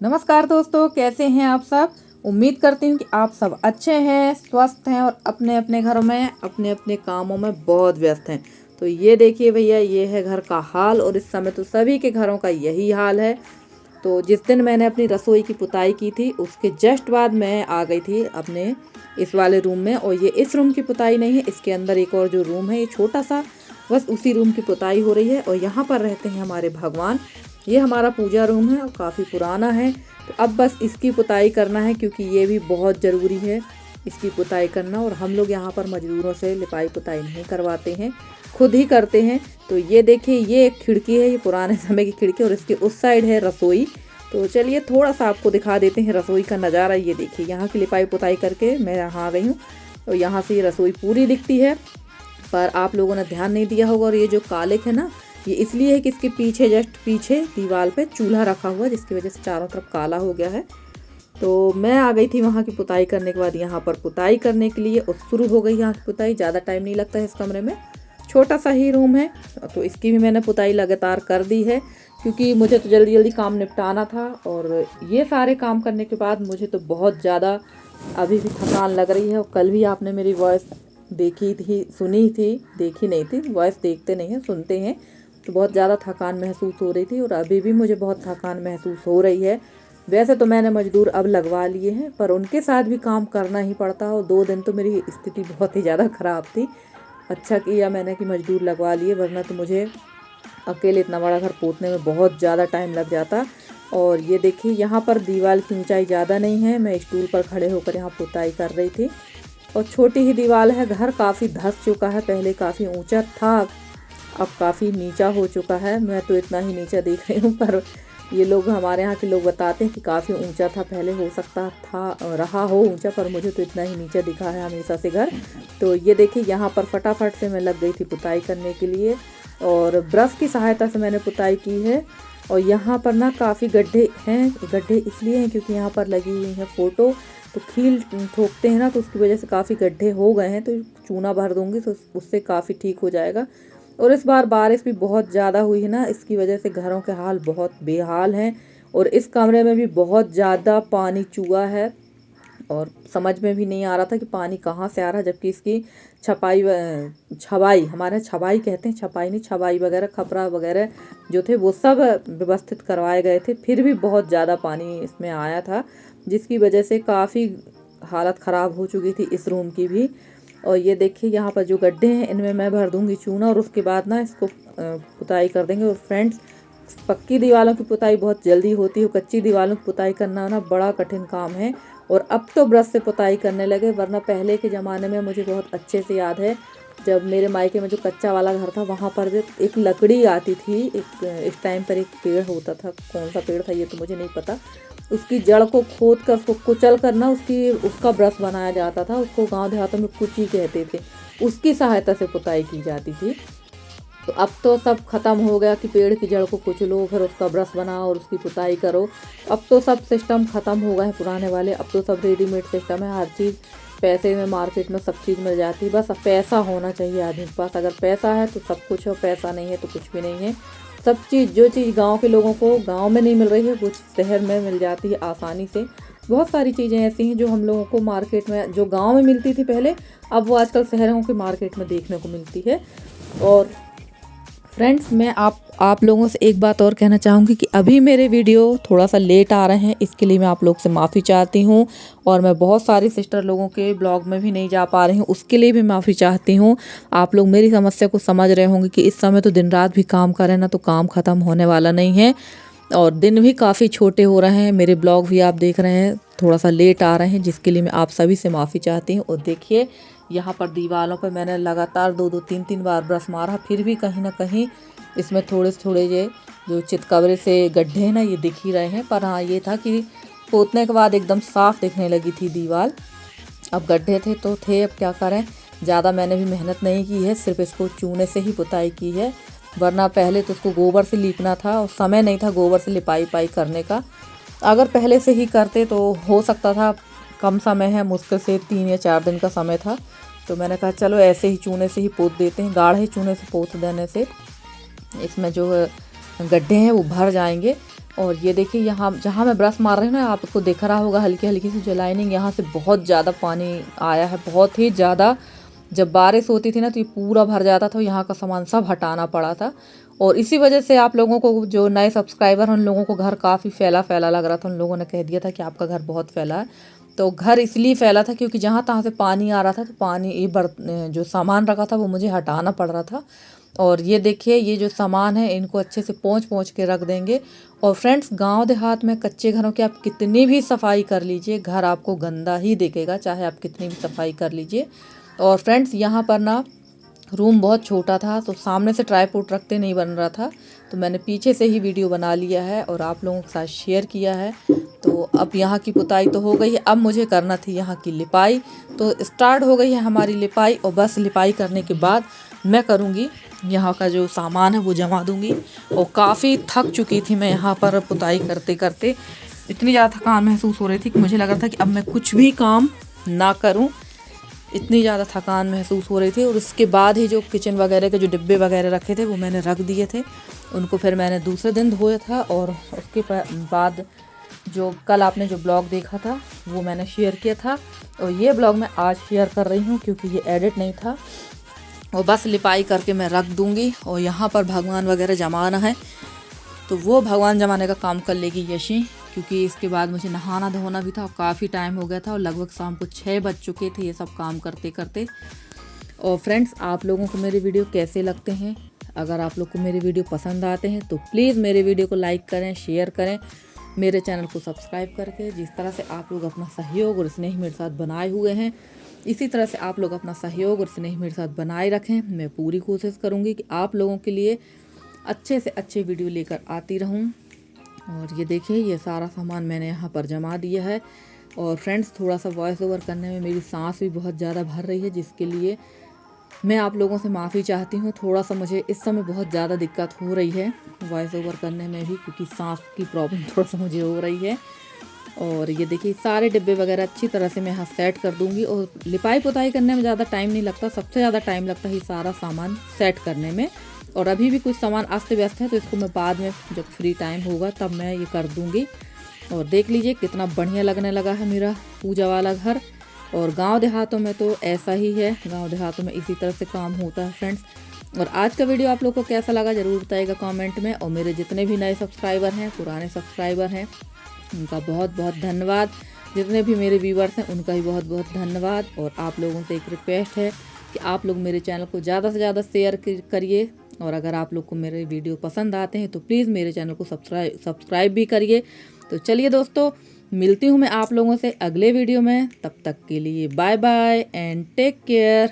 नमस्कार दोस्तों, कैसे हैं आप सब। उम्मीद करती हूँ कि आप सब अच्छे हैं, स्वस्थ हैं और अपने अपने घरों में अपने अपने कामों में बहुत व्यस्त हैं। तो ये देखिए भैया, ये है घर का हाल और इस समय तो सभी के घरों का यही हाल है। तो जिस दिन मैंने अपनी रसोई की पुताई की थी उसके जस्ट बाद मैं आ गई थी अपने इस वाले रूम में। और ये इस रूम की पुताई नहीं है, इसके अंदर एक और जो रूम है ये छोटा सा, बस उसी रूम की पुताई हो रही है। और यहाँ पर रहते हैं हमारे भगवान। ये हमारा पूजा रूम है और काफ़ी पुराना है। तो अब बस इसकी पुताई करना है क्योंकि ये भी बहुत ज़रूरी है इसकी पुताई करना। और हम लोग यहाँ पर मजदूरों से लिपाई पुताई नहीं करवाते हैं, खुद ही करते हैं। तो ये देखिए, ये एक खिड़की है, ये पुराने समय की खिड़की, और इसके उस साइड है रसोई। तो चलिए थोड़ा सा आपको दिखा देते हैं रसोई का नज़ारा। ये देखिए, यहाँ की लिपाई पुताई करके मैं यहाँ आ गई हूँ और यहाँ से ये रसोई पूरी दिखती है, पर आप लोगों ने ध्यान नहीं दिया होगा। और ये जो कालिक है ना, ये इसलिए है कि इसके पीछे, जस्ट पीछे दीवार पे चूल्हा रखा हुआ है, जिसकी वजह से चारों तरफ काला हो गया है। तो मैं आ गई थी वहाँ की पुताई करने के बाद यहाँ पर पुताई करने के लिए, और शुरू हो गई यहाँ की पुताई। ज़्यादा टाइम नहीं लगता है इस कमरे में, छोटा सा ही रूम है। तो इसकी भी मैंने पुताई लगातार कर दी है क्योंकि मुझे तो जल्दी जल्दी काम निपटाना था। और ये सारे काम करने के बाद मुझे तो बहुत ज़्यादा अभी भी थकान लग रही है। और कल भी आपने मेरी वॉइस देखी थी, सुनी थी, देखी नहीं थी, वॉइस देखते नहीं हैं, सुनते हैं। तो बहुत ज़्यादा थकान महसूस हो रही थी और अभी भी मुझे बहुत थकान महसूस हो रही है। वैसे तो मैंने मजदूर अब लगवा लिए हैं, पर उनके साथ भी काम करना ही पड़ता है। और 2 दिन तो मेरी स्थिति बहुत ही ज़्यादा ख़राब थी। अच्छा किया मैंने कि मजदूर लगवा लिए, वरना तो मुझे अकेले इतना बड़ा घर पोतने में बहुत ज़्यादा टाइम लग जाता। और ये देखिए, यहाँ पर दीवार की ऊंचाई ज़्यादा नहीं है, मैं स्टूल पर खड़े होकर यहाँ पुताई कर रही थी। और छोटी ही दीवार है, घर काफ़ी धंस चुका है, पहले काफ़ी ऊंचा था, अब काफ़ी नीचा हो चुका है। मैं तो इतना ही नीचा देख रही हूँ, पर ये लोग, हमारे यहाँ के लोग बताते हैं कि काफ़ी ऊंचा था पहले, हो सकता था रहा हो ऊंचा, पर मुझे तो इतना ही नीचा दिखा है हमेशा से घर। तो ये देखिए, यहाँ पर फटाफट से मैं लग गई थी पुताई करने के लिए और ब्रश की सहायता से मैंने पुताई की है। और यहाँ पर ना काफ़ी गड्ढे हैं, गड्ढे इसलिए हैं क्योंकि यहाँ पर लगी हुई है फ़ोटो। तो कील ठोकते हैं ना, तो उसकी वजह से काफ़ी गड्ढे हो गए हैं। तो चूना भर दूँगी तो उससे काफ़ी ठीक हो जाएगा। और इस बार बारिश भी बहुत ज़्यादा हुई है ना, इसकी वजह से घरों के हाल बहुत बेहाल हैं। और इस कमरे में भी बहुत ज़्यादा पानी चूआ है और समझ में भी नहीं आ रहा था कि पानी कहाँ से आ रहा है, जबकि इसकी छबाई, हमारे यहाँ छबाई कहते हैं, छपाई नहीं, छबाई वगैरह, खपरा वगैरह जो थे वो सब व्यवस्थित करवाए गए थे। फिर भी बहुत ज़्यादा पानी इसमें आया था, जिसकी वजह से काफ़ी हालत ख़राब हो चुकी थी इस रूम की भी। और ये देखिए, यहाँ पर जो गड्ढे हैं इनमें मैं भर दूंगी चूना और उसके बाद ना इसको पुताई कर देंगे। और फ्रेंड्स, पक्की दीवारों की पुताई बहुत जल्दी होती है, कच्ची दीवारों की पुताई करना ना बड़ा कठिन काम है। और अब तो ब्रश से पुताई करने लगे, वरना पहले के ज़माने में मुझे बहुत अच्छे से याद है, जब मेरे मायके में जो कच्चा वाला घर था वहाँ पर जो एक लकड़ी आती थी, इस टाइम पर एक पेड़ होता था, कौन सा पेड़ था ये तो मुझे नहीं पता, उसकी जड़ को खोद कर, उसको कुचल कर ना उसका ब्रश बनाया जाता था। उसको गांव देहातों में कुची कहते थे, उसकी सहायता से पुताई की जाती थी। तो अब तो सब ख़त्म हो गया कि पेड़ की जड़ को कुचलो फिर उसका ब्रश बनाओ और उसकी पुताई करो। अब तो सब सिस्टम ख़त्म हो गए हैं पुराने वाले, अब तो सब रेडीमेड सिस्टम है। हर चीज़ पैसे में मार्केट में सब चीज़ मिल जाती है, बस अब पैसा होना चाहिए आदमी के पास। अगर पैसा है तो सब कुछ है, पैसा नहीं है तो कुछ भी नहीं है। सब चीज़, जो चीज़ गांव के लोगों को गांव में नहीं मिल रही है वो शहर में मिल जाती है आसानी से। बहुत सारी चीज़ें ऐसी हैं जो हम लोगों को मार्केट में, जो गांव में मिलती थी पहले, अब वो आजकल शहरों के मार्केट में देखने को मिलती है। और फ्रेंड्स, मैं आप लोगों से एक बात और कहना चाहूँगी कि अभी मेरे वीडियो थोड़ा सा लेट आ रहे हैं, इसके लिए मैं आप लोग से माफ़ी चाहती हूँ। और मैं बहुत सारी सिस्टर लोगों के ब्लॉग में भी नहीं जा पा रही हूँ, उसके लिए भी माफ़ी चाहती हूँ। आप लोग मेरी समस्या को समझ रहे होंगे कि इस समय तो दिन रात भी काम करें ना, तो काम ख़त्म होने वाला नहीं है और दिन भी काफ़ी छोटे हो रहे हैं। मेरे ब्लॉग भी आप देख रहे हैं थोड़ा सा लेट आ रहे हैं, जिसके लिए मैं आप सभी से माफ़ी चाहती हूँ। और देखिए, यहाँ पर दीवारों पर मैंने लगातार 2-2 3-3 बार ब्रश मारा, फिर भी कहीं ना कहीं इसमें थोड़े थोड़े ये जो चितकबरे से गड्ढे हैं ना, ये दिख ही रहे हैं। पर हाँ, ये था कि पोतने के बाद एकदम साफ दिखने लगी थी दीवार। अब गड्ढे थे तो थे, अब क्या करें, ज़्यादा मैंने भी मेहनत नहीं की है, सिर्फ इसको चूने से ही पुताई की है। वरना पहले तो उसको गोबर से लीपना था और समय नहीं था गोबर से लिपाई पाई करने का। अगर पहले से ही करते तो हो सकता था, कम समय है, मुश्किल से 3 या 4 दिन का समय था। तो मैंने कहा चलो ऐसे ही चूने से ही पोत देते हैं, गाढ़े चूने से पोत देने से इसमें जो गड्ढे हैं वो भर जाएंगे। और ये देखिए यहाँ जहाँ मैं ब्रश मार रही हूँ ना, आपको दिख रहा होगा हल्की हल्की सी जो लाइनिंग, यहाँ से बहुत ज़्यादा पानी आया है, बहुत ही ज़्यादा। जब बारिश होती थी ना तो ये पूरा भर जाता था, यहाँ का सामान सब हटाना पड़ा था। और इसी वजह से आप लोगों को, जो नए सब्सक्राइबर हैं, उन लोगों को घर काफ़ी फैला फैला लग रहा था। उन लोगों ने कह दिया था कि आपका घर बहुत फैला है। तो घर इसलिए फैला था क्योंकि जहाँ तहाँ से पानी आ रहा था, तो पानी ये जो सामान रखा था वो मुझे हटाना पड़ रहा था। और ये देखिए, ये जो सामान है इनको अच्छे से पोंछ पोंछ के रख देंगे। और फ्रेंड्स, गांव देहात में कच्चे घरों की आप कितनी भी सफाई कर लीजिए, घर आपको गंदा ही दिखेगा, चाहे आप कितनी भी सफाई कर लीजिए। और फ्रेंड्स, यहाँ पर ना रूम बहुत छोटा था, तो सामने से ट्राईपोड रखते नहीं बन रहा था, तो मैंने पीछे से ही वीडियो बना लिया है और आप लोगों के साथ शेयर किया है। तो अब यहाँ की पुताई तो हो गई है, अब मुझे करना थी यहाँ की लिपाई। तो स्टार्ट हो गई है हमारी लिपाई, और बस लिपाई करने के बाद मैं करूँगी यहाँ का जो सामान है वो जमा दूँगी। और काफ़ी थक चुकी थी मैं यहाँ पर पुताई करते करते, इतनी ज़्यादा थकान महसूस हो रही थी कि मुझे लग रहा था कि अब मैं कुछ भी काम ना करूँ, इतनी ज़्यादा थकान महसूस हो रही थी। और उसके बाद ही जो किचन वगैरह के जो डिब्बे वगैरह रखे थे वो मैंने रख दिए थे, उनको फिर मैंने दूसरे दिन धोया था। और उसके बाद जो कल आपने जो ब्लॉग देखा था वो मैंने शेयर किया था, और ये ब्लॉग मैं आज शेयर कर रही हूँ क्योंकि ये एडिट नहीं था। और बस लिपाई करके मैं रख दूँगी। और यहाँ पर भगवान वगैरह जमाना है, तो वो भगवान जमाने का काम कर लेगी यशी, क्योंकि इसके बाद मुझे नहाना धोना भी था और काफ़ी टाइम हो गया था, और लगभग शाम को 6 बज चुके थे ये सब काम करते करते। और फ्रेंड्स, आप लोगों को मेरे वीडियो कैसे लगते हैं? अगर आप लोग को मेरे वीडियो पसंद आते हैं तो प्लीज़ मेरे वीडियो को लाइक करें, शेयर करें, मेरे चैनल को सब्सक्राइब करके। जिस तरह से आप लोग अपना सहयोग और स्नेह मेरे साथ बनाए हुए हैं, इसी तरह से आप लोग अपना सहयोग और स्नेह मेरे साथ बनाए रखें। मैं पूरी कोशिश करूँगी कि आप लोगों के लिए अच्छे से अच्छे वीडियो लेकर आती रहूं। और ये देखिए, ये सारा सामान मैंने यहाँ पर जमा दिया है। और फ्रेंड्स, थोड़ा सा वॉइस ओवर करने में मेरी सांस भी बहुत ज़्यादा भर रही है, जिसके लिए मैं आप लोगों से माफ़ी चाहती हूँ। थोड़ा सा मुझे इस समय बहुत ज़्यादा दिक्कत हो रही है वॉइस ओवर करने में भी, क्योंकि सांस की प्रॉब्लम थोड़ा सा मुझे हो रही है। और ये देखिए, सारे डिब्बे वगैरह अच्छी तरह से मैं यहाँ सेट कर दूँगी। और लिपाई पुताई करने में ज़्यादा टाइम नहीं लगता, सबसे ज़्यादा टाइम लगता है सारा सामान सेट करने में। और अभी भी कुछ सामान अस्त व्यस्त है, तो इसको मैं बाद में जब फ्री टाइम होगा तब मैं ये कर दूँगी। और देख लीजिए कितना बढ़िया लगने लगा है मेरा पूजा वाला घर। और गांव देहातों में तो ऐसा ही है, गांव देहातों में इसी तरह से काम होता है फ्रेंड्स। और आज का वीडियो आप लोग को कैसा लगा ज़रूर बताइएगा कमेंट में। और मेरे जितने भी नए सब्सक्राइबर हैं, पुराने सब्सक्राइबर हैं, उनका बहुत बहुत धन्यवाद। जितने भी मेरे व्यूवर्स हैं उनका भी बहुत बहुत धन्यवाद। और आप लोगों से एक रिक्वेस्ट है कि आप लोग मेरे चैनल को ज़्यादा से ज़्यादा शेयर करिए। और अगर आप लोग को मेरे वीडियो पसंद आते हैं तो प्लीज़ मेरे चैनल को सब्सक्राइब भी करिए। तो चलिए दोस्तों, मिलती हूँ मैं आप लोगों से अगले वीडियो में। तब तक के लिए bye bye and take care.